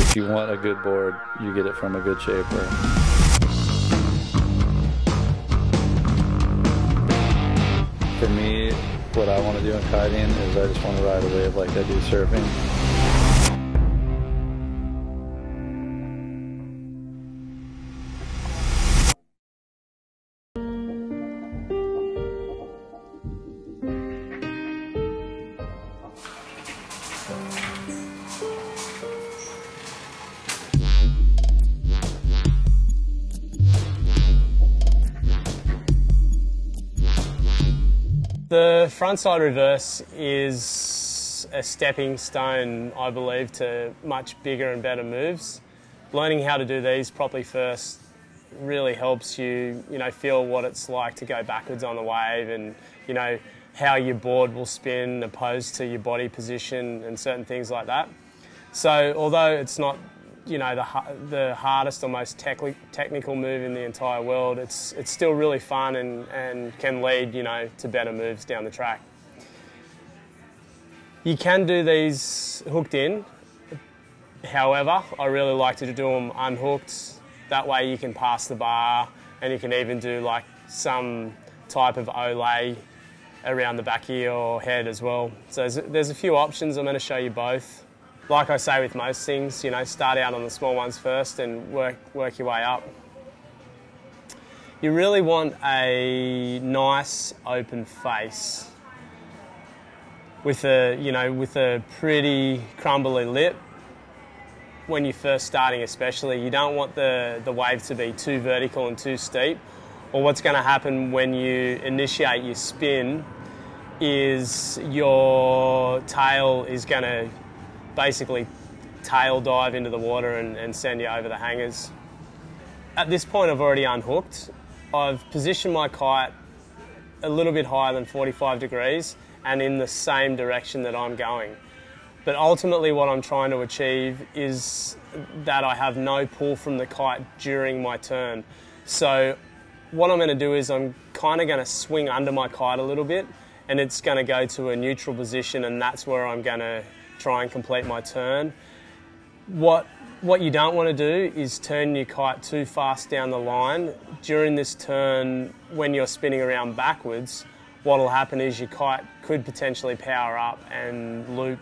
If you want a good board, you get it from a good shaper. For me, what I want to do in kiting is I just want to ride a wave like I do surfing. The frontside reverse is a stepping stone, I believe, to much bigger and better moves. Learning how to do these properly first really helps you, feel what it's like to go backwards on the wave, and, how your board will spin opposed to your body position and certain things like that. So although it's not, the hardest or most technical move in the entire world, it's still really fun and can lead, to better moves down the track. You can do these hooked in. However, I really like to do them unhooked. That way you can pass the bar, and you can even do like some type of olay around the back of your head as well. So there's a few options. I'm going to show you both. Like I say with most things, start out on the small ones first and work your way up. You really want a nice open face with a pretty crumbly lip. When you're first starting especially, you don't want the wave to be too vertical and too steep, or what's going to happen when you initiate your spin is your tail is going to basically tail dive into the water and send you over the hangers. At this point I've already unhooked. I've positioned my kite a little bit higher than 45 degrees and in the same direction that I'm going. But ultimately what I'm trying to achieve is that I have no pull from the kite during my turn. So what I'm going to do is I'm kind of going to swing under my kite a little bit, and it's going to go to a neutral position, and that's where I'm going to try and complete my turn. What you don't want to do is turn your kite too fast down the line. During this turn, when you're spinning around backwards, what will happen is your kite could potentially power up and loop,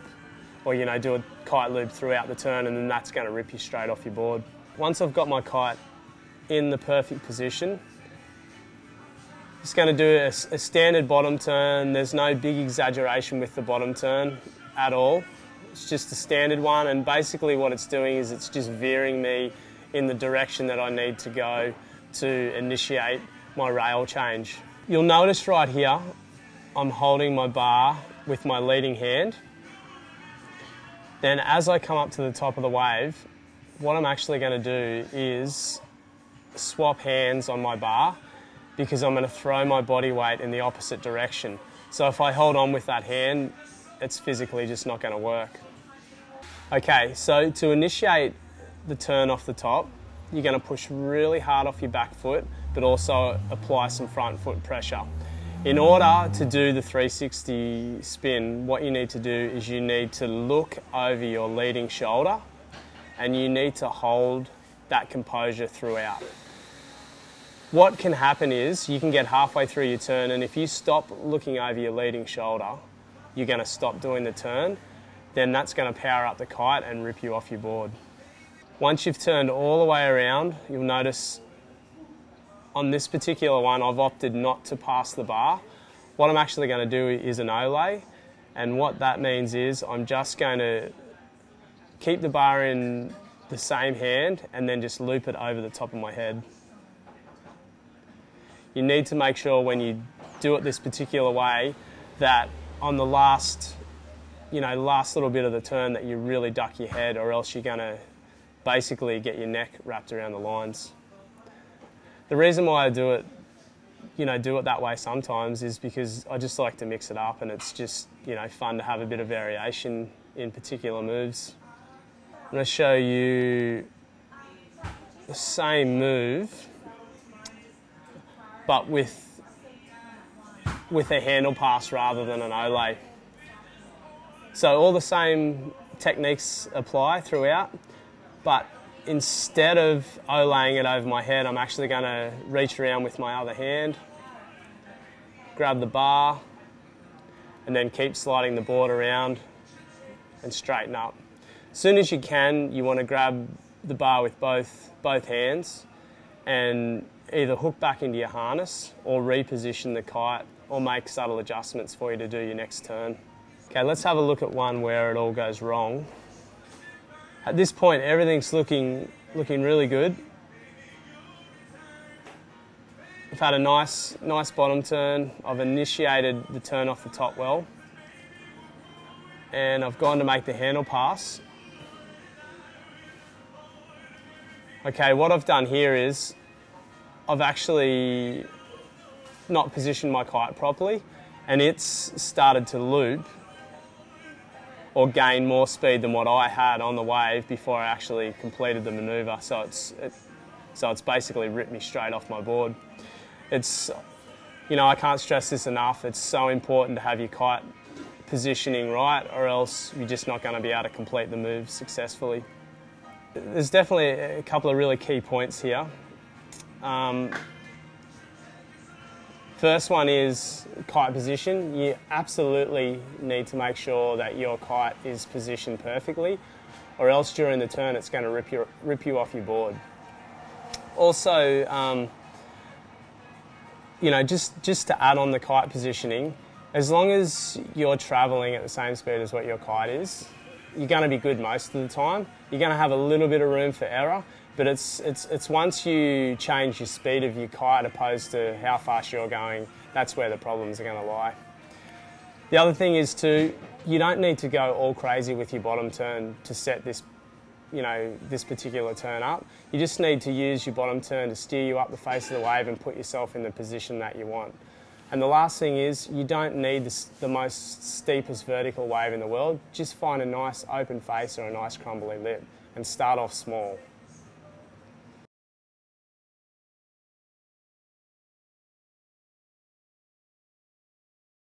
or do a kite loop throughout the turn, and then that's going to rip you straight off your board. Once I've got my kite in the perfect position, just going to do a standard bottom turn. There's no big exaggeration with the bottom turn at all. It's just a standard one, and basically what it's doing is it's just veering me in the direction that I need to go to initiate my rail change. You'll notice right here, I'm holding my bar with my leading hand. Then as I come up to the top of the wave, what I'm actually going to do is swap hands on my bar, because I'm going to throw my body weight in the opposite direction. So if I hold on with that hand, it's physically just not going to work. Okay, so to initiate the turn off the top, you're going to push really hard off your back foot, but also apply some front foot pressure. In order to do the 360 spin, what you need to do is you need to look over your leading shoulder, and you need to hold that composure throughout. What can happen is you can get halfway through your turn, and if you stop looking over your leading shoulder, you're going to stop doing the turn. Then that's going to power up the kite and rip you off your board. Once you've turned all the way around, you'll notice on this particular one, I've opted not to pass the bar. What I'm actually going to do is an olay, and what that means is I'm just going to keep the bar in the same hand and then just loop it over the top of my head. You need to make sure when you do it this particular way that on the last little bit of the turn that you really duck your head, or else you're going to basically get your neck wrapped around the lines. The reason why I do it that way sometimes is because I just like to mix it up, and it's just, fun to have a bit of variation in particular moves. I'm going to show you the same move, but with a handle pass rather than an olay. So all the same techniques apply throughout. but instead of olaying it over my head, I'm actually going to reach around with my other hand, grab the bar, and then keep sliding the board around and straighten up. As soon as you can, you want to grab the bar with both hands and either hook back into your harness or reposition the kite or make subtle adjustments for you to do your next turn. Okay, let's have a look at one where it all goes wrong. At this point, everything's looking really good. I've had a nice bottom turn. I've initiated the turn off the top well, and I've gone to make the handle pass. Okay, what I've done here is I've actually not positioned my kite properly, and it's started to loop or gain more speed than what I had on the wave before I actually completed the manoeuvre. So it's basically ripped me straight off my board. It's, you know, I can't stress this enough. It's so important to have your kite positioning right, or else you're just not going to be able to complete the move successfully. There's definitely a couple of really key points here. First one is kite position. You absolutely need to make sure that your kite is positioned perfectly, or else during the turn it's going to rip you off your board. Also, you know, just to add on the kite positioning, as long as you're travelling at the same speed as what your kite is, you're going to be good most of the time. You're going to have a little bit of room for error, but it's once you change your speed of your kite opposed to how fast you're going, that's where the problems are going to lie. The other thing is too, you don't need to go all crazy with your bottom turn to set this, you know, this particular turn up. You just need to use your bottom turn to steer you up the face of the wave and put yourself in the position that you want. And the last thing is, you don't need the most steepest vertical wave in the world. Just find a nice open face or a nice crumbly lip and start off small.